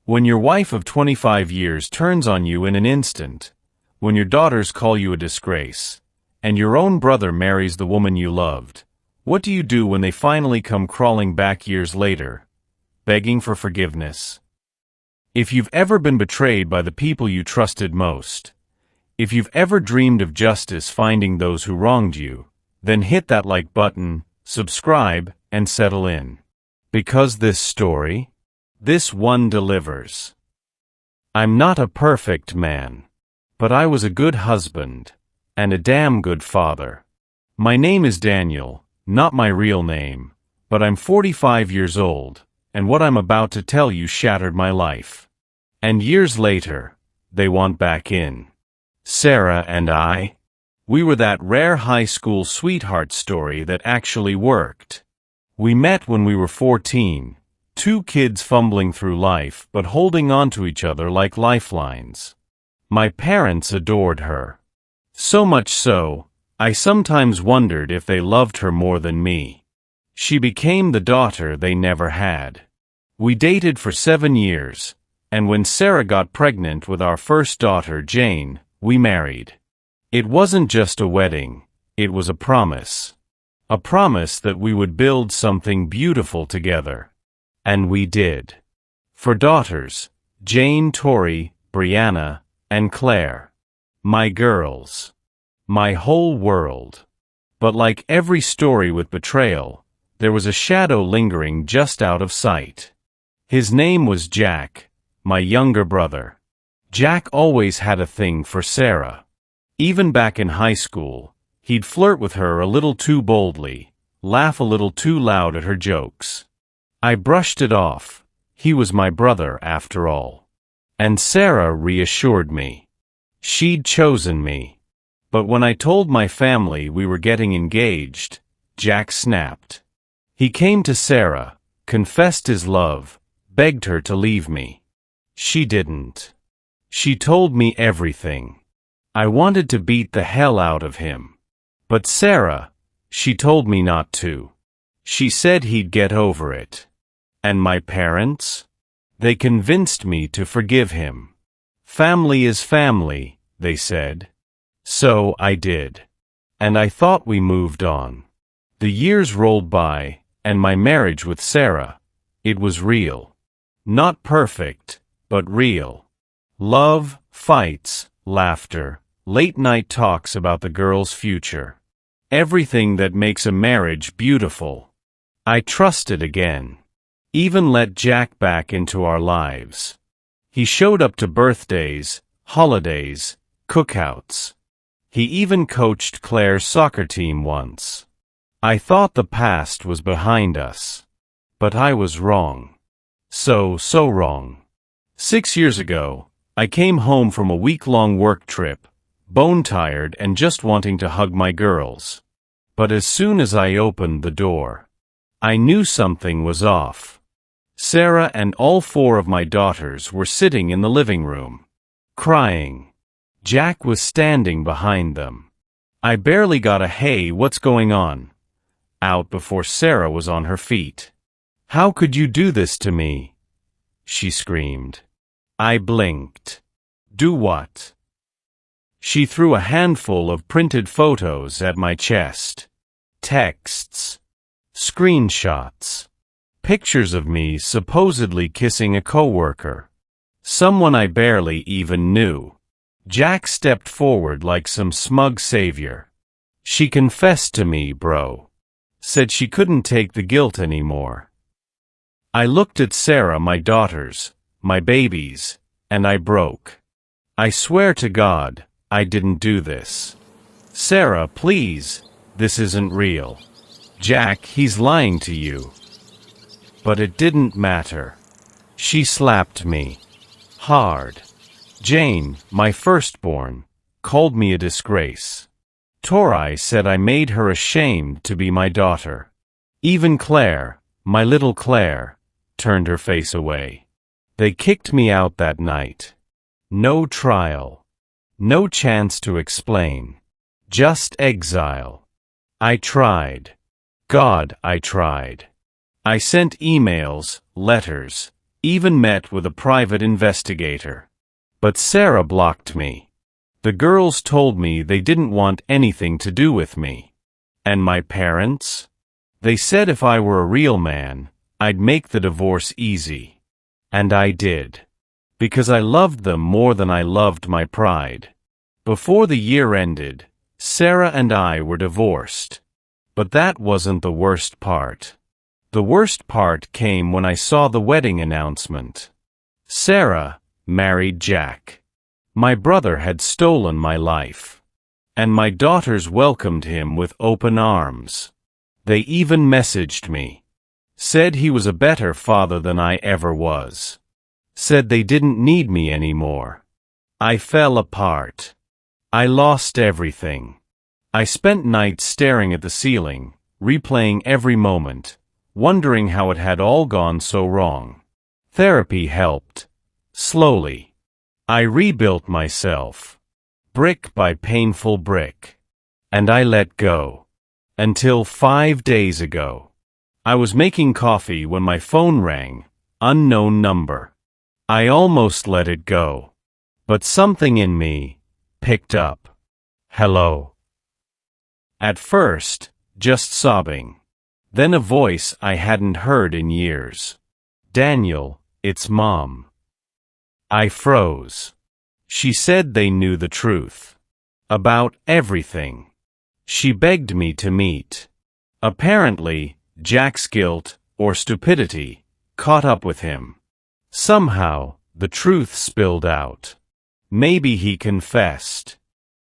When your wife of 25 years turns on you in an instant, when your daughters call you a disgrace, and your own brother marries the woman you loved, what do you do when they finally come crawling back years later, begging for forgiveness? If you've ever been betrayed by the people you trusted most, if you've ever dreamed of justice finding those who wronged you, then hit that like button, subscribe, and settle in. Because this one delivers. I'm not a perfect man, but I was a good husband, and a damn good father. My name is Daniel, not my real name, but I'm 45 years old, and what I'm about to tell you shattered my life. And years later, they want back in. Sarah and I, we were that rare high school sweetheart story that actually worked. We met when we were 14, two kids fumbling through life but holding on to each other like lifelines. My parents adored her. So much so, I sometimes wondered if they loved her more than me. She became the daughter they never had. We dated for 7 years, and when Sarah got pregnant with our first daughter, Jane, we married. It wasn't just a wedding, it was a promise. A promise that we would build something beautiful together. And we did. For daughters, Jane, Tori, Brianna, and Claire. My girls. My whole world. But like every story with betrayal, there was a shadow lingering just out of sight. His name was Jack, my younger brother. Jack always had a thing for Sarah. Even back in high school, he'd flirt with her a little too boldly, laugh a little too loud at her jokes. I brushed it off. He was my brother after all. And Sarah reassured me. She'd chosen me. But when I told my family we were getting engaged, Jack snapped. He came to Sarah, confessed his love, begged her to leave me. She didn't. She told me everything. I wanted to beat the hell out of him. But Sarah, she told me not to. She said he'd get over it. And my parents? They convinced me to forgive him. Family is family, they said. So I did. And I thought we moved on. The years rolled by, and my marriage with Sarah, it was real. Not perfect, but real. Love, fights, laughter, late-night talks about the girl's future. Everything that makes a marriage beautiful. I trusted again. Even let Jack back into our lives. He showed up to birthdays, holidays, cookouts. He even coached Claire's soccer team once. I thought the past was behind us. But I was wrong. So wrong. 6 years ago, I came home from a week-long work trip, bone-tired and just wanting to hug my girls. But as soon as I opened the door, I knew something was off. Sarah and all 4 of my daughters were sitting in the living room, crying. Jack was standing behind them. I barely got a "Hey, what's going on?" out before Sarah was on her feet. "How could you do this to me?" she screamed. I blinked. Do what? She threw a handful of printed photos at my chest. Texts. Screenshots. Pictures of me supposedly kissing a coworker. Someone I barely even knew. Jack stepped forward like some smug savior. "She confessed to me, bro." Said she couldn't take the guilt anymore. I looked at Sarah, my daughters, my babies, and I broke. I swear to God, I didn't do this. Sarah, please, this isn't real. Jack, he's lying to you. But it didn't matter. She slapped me. Hard. Jane, my firstborn, called me a disgrace. Tori said I made her ashamed to be my daughter. Even Claire, my little Claire, turned her face away. They kicked me out that night. No trial. No chance to explain. Just exile. I tried. God, I tried. I sent emails, letters, even met with a private investigator. But Sarah blocked me. The girls told me they didn't want anything to do with me. And my parents? They said if I were a real man, I'd make the divorce easy. And I did. Because I loved them more than I loved my pride. Before the year ended, Sarah and I were divorced. But that wasn't the worst part. The worst part came when I saw the wedding announcement. Sarah married Jack. My brother had stolen my life. And my daughters welcomed him with open arms. They even messaged me. Said he was a better father than I ever was. Said they didn't need me anymore. I fell apart. I lost everything. I spent nights staring at the ceiling, replaying every moment, wondering how it had all gone so wrong. Therapy helped. Slowly. I rebuilt myself. Brick by painful brick. And I let go. Until 5 days ago. I was making coffee when my phone rang. Unknown number. I almost let it go. But something in me picked up. Hello. At first, just sobbing. Then a voice I hadn't heard in years. Daniel, it's Mom. I froze. She said they knew the truth. About everything. She begged me to meet. Apparently, Jack's guilt, or stupidity, caught up with him. Somehow, the truth spilled out. Maybe he confessed.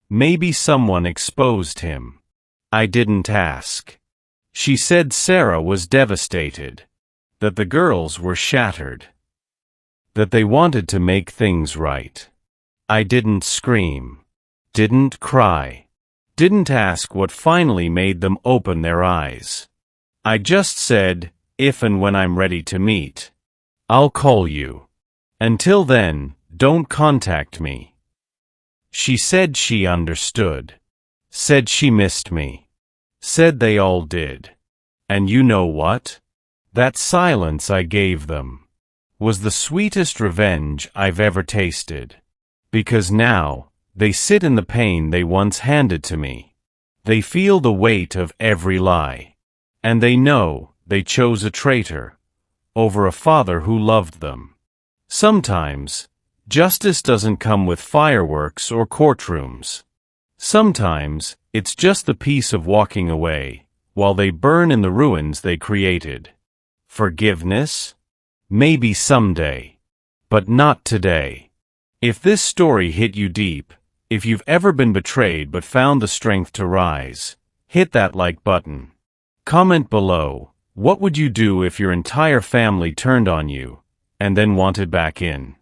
Maybe someone exposed him. I didn't ask. She said Sarah was devastated. That the girls were shattered. That they wanted to make things right. I didn't scream. Didn't cry. Didn't ask what finally made them open their eyes. I just said, if and when I'm ready to meet, I'll call you. Until then, don't contact me. She said she understood. Said she missed me. Said they all did. And you know what? That silence I gave them was the sweetest revenge I've ever tasted. Because now, they sit in the pain they once handed to me. They feel the weight of every lie. And they know they chose a traitor over a father who loved them. Sometimes, justice doesn't come with fireworks or courtrooms. Sometimes, it's just the peace of walking away, while they burn in the ruins they created. Forgiveness? Maybe someday. But not today. If this story hit you deep, if you've ever been betrayed but found the strength to rise, hit that like button. Comment below, what would you do if your entire family turned on you, and then wanted back in?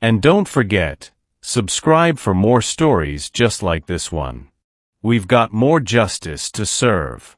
And don't forget, subscribe for more stories just like this one. We've got more justice to serve.